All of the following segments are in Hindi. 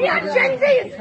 We are Gen Zs.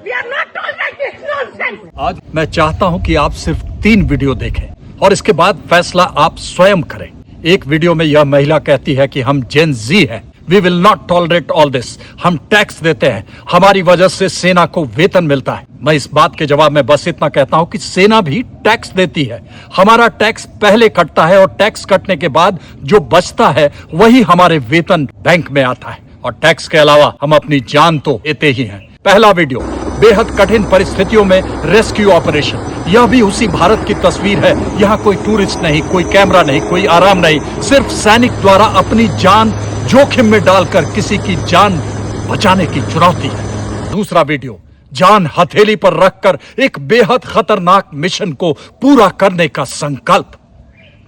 We are not tolerating nonsense. आज मैं चाहता हूं कि आप सिर्फ 3 वीडियो देखें और इसके बाद फैसला आप स्वयं करें। एक वीडियो में यह महिला कहती है कि हम जेन जी हैं, we will not tolerate all this. हम टैक्स देते हैं, हमारी वजह से सेना को वेतन मिलता है। मैं इस बात के जवाब में बस इतना कहता हूं कि सेना भी टैक्स देती है। हमारा टैक्स पहले कटता है और टैक्स कटने के बाद जो बचता है वही हमारे वेतन बैंक में आता है। और टैक्स के अलावा हम अपनी जान तो देते ही हैं। पहला वीडियो, बेहद कठिन परिस्थितियों में रेस्क्यू ऑपरेशन। यह भी उसी भारत की तस्वीर है। यहाँ कोई टूरिस्ट नहीं, कोई कैमरा नहीं, कोई आराम नहीं, सिर्फ सैनिक द्वारा अपनी जान जोखिम में डालकर किसी की जान बचाने की चुनौती है। दूसरा वीडियो, जान हथेली पर रखकर एक बेहद खतरनाक मिशन को पूरा करने का संकल्प,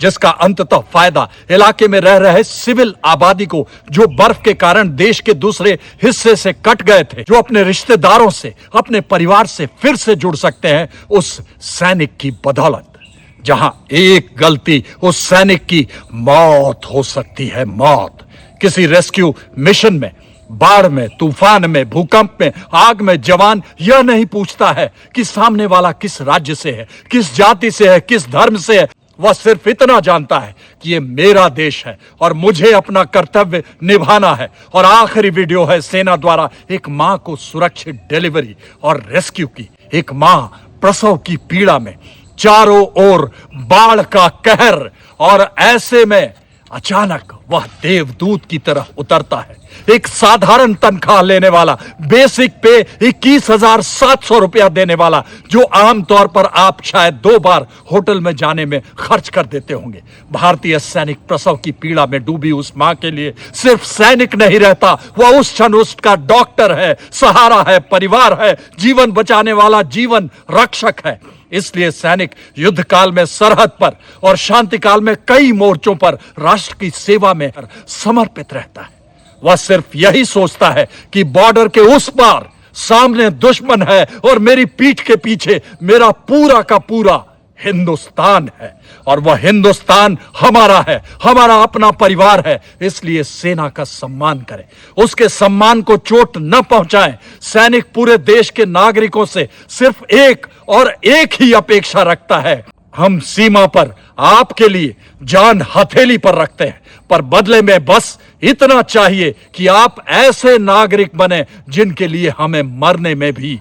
जिसका अंततः फायदा इलाके में रह रहे सिविल आबादी को, जो बर्फ के कारण देश के दूसरे हिस्से से कट गए थे, जो अपने रिश्तेदारों से, अपने परिवार से फिर से जुड़ सकते हैं उस सैनिक की बदौलत। जहां एक गलती उस सैनिक की मौत हो सकती है, मौत। किसी रेस्क्यू मिशन में, बाढ़ में, तूफान में, भूकंप में, आग में जवान यह नहीं पूछता है कि सामने वाला किस राज्य से है, किस जाति से है, किस धर्म से है। वह सिर्फ इतना जानता है कि ये मेरा देश है और मुझे अपना कर्तव्य निभाना है। और आखिरी वीडियो है सेना द्वारा एक मां को सुरक्षित डिलीवरी और रेस्क्यू की। एक मां प्रसव की पीड़ा में, चारों ओर बाढ़ का कहर, और ऐसे में अचानक वह देवदूत की तरह उतरता है। एक साधारण तनख्वाह लेने वाला, बेसिक पे 21,700 रुपया देने वाला, जो आमतौर पर आप शायद 2 बार होटल में जाने में खर्च कर देते होंगे। भारतीय सैनिक प्रसव की पीड़ा में डूबी उस मां के लिए सिर्फ सैनिक नहीं रहता, वह उस क्षण उसका डॉक्टर है, सहारा है, परिवार है, जीवन बचाने वाला जीवन रक्षक है। इसलिए सैनिक युद्ध काल में सरहद पर और शांति काल में कई मोर्चों पर राष्ट्र की सेवा में समर्पित रहता है। वह सिर्फ यही सोचता है कि बॉर्डर के उस पार सामने दुश्मन है और मेरी पीठ के पीछे मेरा पूरा का पूरा हिंदुस्तान है, और वह हिंदुस्तान हमारा है, हमारा अपना परिवार है। इसलिए सेना का सम्मान करें, उसके सम्मान को चोट न पहुंचाएं। सैनिक पूरे देश के नागरिकों से सिर्फ एक और एक ही अपेक्षा रखता है। हम सीमा पर आपके लिए जान हथेली पर रखते हैं, पर बदले में बस इतना चाहिए कि आप ऐसे नागरिक बने जिनके लिए हमें मरने में भी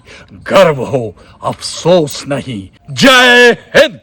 गर्व हो, अफसोस नहीं। जय हिंद।